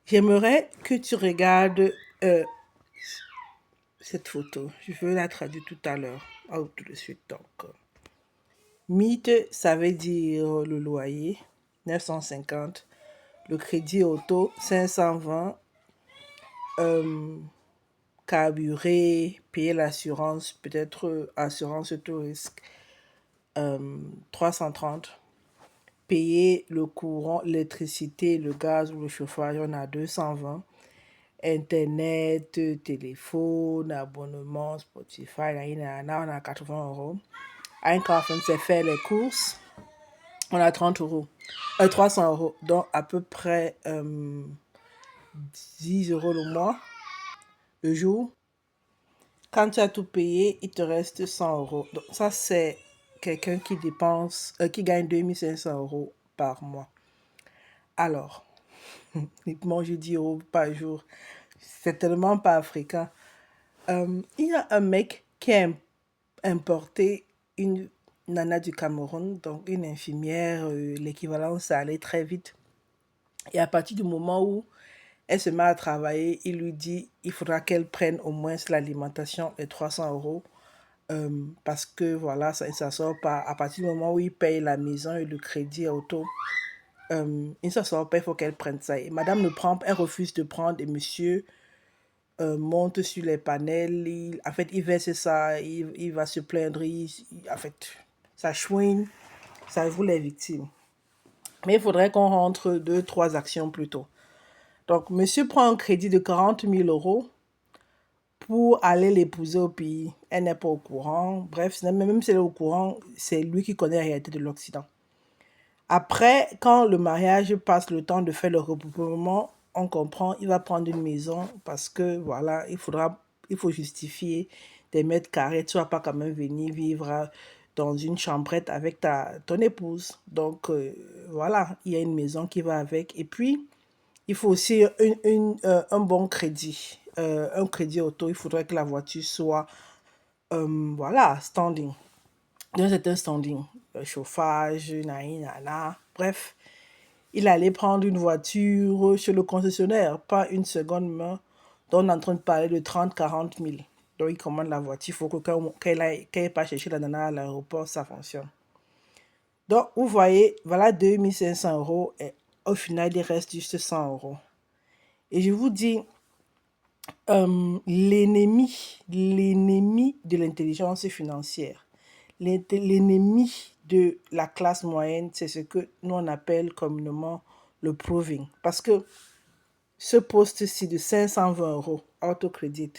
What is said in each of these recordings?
J'aimerais que tu regardes euh, cette photo. Je veux la traduire tout à l'heure. Tout de suite. Donc, mythe, ça veut dire le loyer, 950. Le crédit auto, 520. Carburé, payer l'assurance, peut-être assurance tout risque, 330. Payer le courant, l'électricité, le gaz ou le chauffage, on a 220. Internet, téléphone, abonnement, Spotify, on a 80 euros. Einkaufen, c'est faire les courses, on a 30 euros. 300 euros, donc à peu près 10 euros le mois, le jour. Quand tu as tout payé, il te reste 100 euros. Donc ça, c'est quelqu'un qui dépense, qui gagne 2500 euros par mois. Alors, moi je dis euros par jour. C'est tellement pas africain. Il y a un mec qui a importé une nana du Cameroun, donc une infirmière, l'équivalent, ça allait très vite. Et à partir du moment où elle se met à travailler, il lui dit il faudra qu'elle prenne au moins l'alimentation et 300 euros. Parce que voilà, ça ne sort pas. À partir du moment où il paye la maison et le crédit auto, il ne s'en sort pas, il faut qu'elle prenne ça. Et madame ne prend, elle refuse de prendre et monsieur monte sur les panels, en fait, il verse ça, il va se plaindre, en fait, ça chouine, ça vous les victimes. Mais il faudrait qu'on rentre 2, 3 actions plus tôt. Donc, monsieur prend un crédit de 40 000 euros pour aller l'épouser au pays. Elle n'est pas au courant. Bref, même si elle est au courant, c'est lui qui connaît la réalité de l'Occident. Après, quand le mariage passe le temps de faire le regroupement, on comprend, il va prendre une maison parce que voilà, il faut justifier des mètres carrés. Tu vas pas quand même venir vivre dans une chambrette avec ton épouse. Donc voilà, il y a une maison qui va avec. Et puis, il faut aussi un bon crédit. Un crédit auto, il faudrait que la voiture soit, voilà, standing. Donc, c'est un standing. Chauffage, nana. Bref, il allait prendre une voiture chez le concessionnaire, pas une seconde main. Donc, on est en train de parler de 30, 40 000. Donc, il commande la voiture. Il faut que qu'elle n'aille pas chercher la nana à l'aéroport, ça fonctionne. Donc, vous voyez, voilà 2500 euros. Et au final, il reste juste 100 euros. Et je vous dis, l'ennemi de l'intelligence financière, l'ennemi de la classe moyenne, c'est ce que nous on appelle communément le proving. Parce que ce poste-ci de 520 euros autocrédit,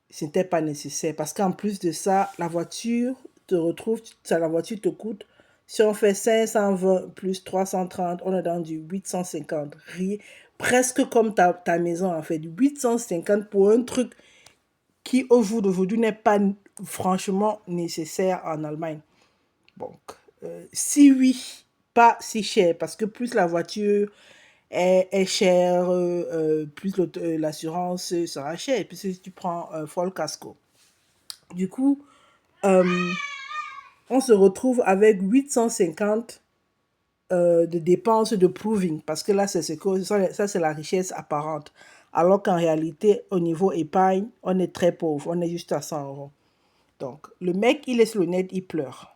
ce n'était pas nécessaire. Parce qu'en plus de ça, la voiture la voiture te coûte, si on fait 520 plus 330, on est dans du 850. Presque comme ta maison en fait. 850 pour un truc qui au jour d'aujourd'hui n'est pas franchement nécessaire en Allemagne. Donc, si oui, pas si cher, parce que plus la voiture est chère, plus l'assurance sera chère, puis si tu prends un full casco. Du coup, on se retrouve avec 850 de dépenses de proving, parce que là, ça c'est la richesse apparente. Alors qu'en réalité, au niveau épargne, on est très pauvre, on est juste à 100 euros. Donc, le mec, il laisse le net, il pleure,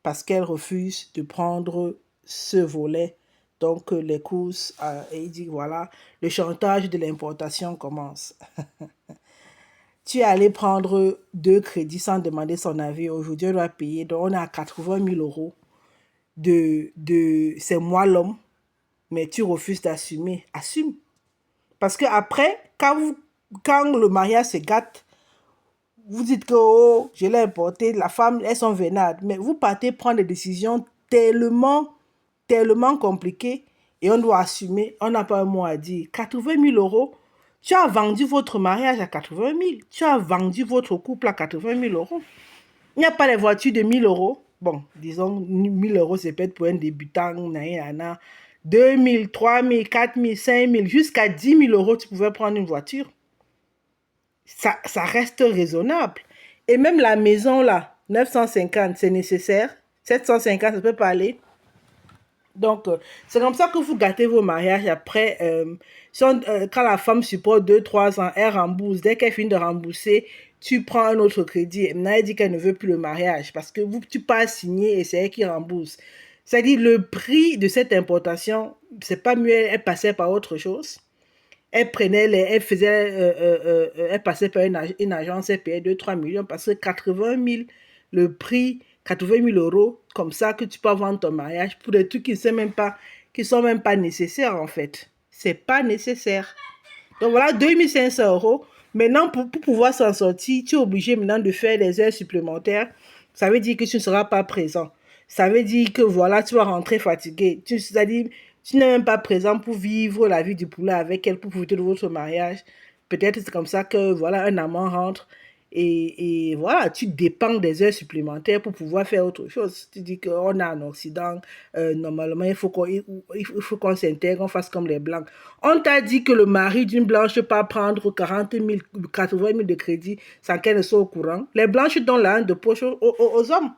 parce qu'elle refuse de prendre ce volet. Donc, les courses, et il dit, voilà, le chantage de l'importation commence. Tu es allé prendre 2 crédits sans demander son avis. Aujourd'hui, on doit payer. Donc, on est à 80 000 euros c'est moi l'homme, mais tu refuses d'assumer. Assume. Parce que après, quand le mariage se gâte, vous dites que oh, je l'ai importé, la femme, elles sont vénades. Mais vous partez prendre des décisions tellement compliquées et on doit assumer. On n'a pas un mot à dire. 80 000 euros, tu as vendu votre mariage à 80 000. Tu as vendu votre couple à 80 000 euros. Il n'y a pas les voitures de 1000 euros. Bon, disons 1000 euros, c'est peut-être pour un débutant. 2 000, 3 000, 4 000, 5 000, jusqu'à 10 000 euros, tu pouvais prendre une voiture. Ça reste raisonnable. Et même la maison, là, 950, c'est nécessaire. 750, ça peut pas aller. Donc, c'est comme ça que vous gâtez vos mariages. Après, quand la femme supporte 2, 3 ans, elle rembourse. Dès qu'elle finit de rembourser, tu prends un autre crédit. Maintenant, elle dit qu'elle ne veut plus le mariage parce que tu pas signé et c'est elle qui rembourse. C'est-à-dire, le prix de cette importation, c'est pas mieux, elle passait par autre chose. Elle prenait elle passait par une agence, elle payait 2, 3 millions parce que 80 000, le prix, 80 000 euros, comme ça que tu peux vendre ton mariage pour des trucs qui sont même pas nécessaires en fait. C'est pas nécessaire. Donc voilà, 2 500 euros. Maintenant, pour pouvoir s'en sortir, tu es obligé maintenant de faire des heures supplémentaires. Ça veut dire que tu ne seras pas présent. Ça veut dire que voilà, tu vas rentrer fatigué. C'est-à-dire, tu n'es même pas présent pour vivre la vie du poulet avec elle, pour profiter de votre mariage. Peut-être c'est comme ça que voilà, un amant rentre et voilà, tu dépends des heures supplémentaires pour pouvoir faire autre chose. Tu dis qu'on est en Occident, normalement, il faut qu'on s'intègre, on fasse comme les Blancs. On t'a dit que le mari d'une blanche ne peut pas prendre 40 000, 80 000 de crédit sans qu'elle ne soit au courant. Les blanches donnent la haine de poche aux hommes.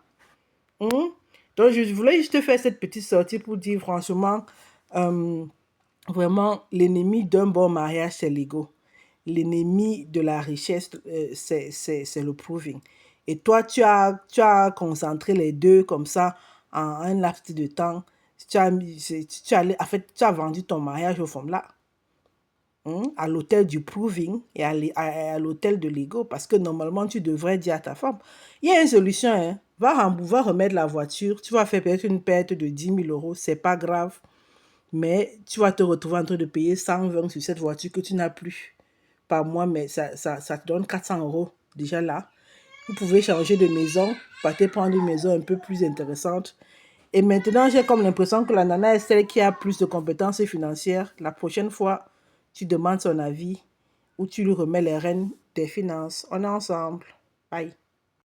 Hum? Donc, je voulais juste faire cette petite sortie pour dire franchement, euh, vraiment, l'ennemi d'un bon mariage, c'est l'ego. L'ennemi de la richesse, c'est le proving. Et toi, tu as concentré les deux comme ça en un laps de temps. En fait, tu as vendu ton mariage au fond là, à l'hôtel du proving et à l'hôtel de l'ego. Parce que normalement, tu devrais dire à ta femme, il y a une solution, hein. Va remettre la voiture. Tu vas faire peut-être une perte de 10 000 euros. C'est pas grave. Mais tu vas te retrouver en train de payer 120 sur cette voiture que tu n'as plus par mois, mais ça te donne 400 euros déjà là. Vous pouvez changer de maison, partez prendre une maison un peu plus intéressante. Et maintenant, j'ai comme l'impression que la nana est celle qui a plus de compétences financières. La prochaine fois, tu demandes son avis ou tu lui remets les rênes des finances. On est ensemble. Bye.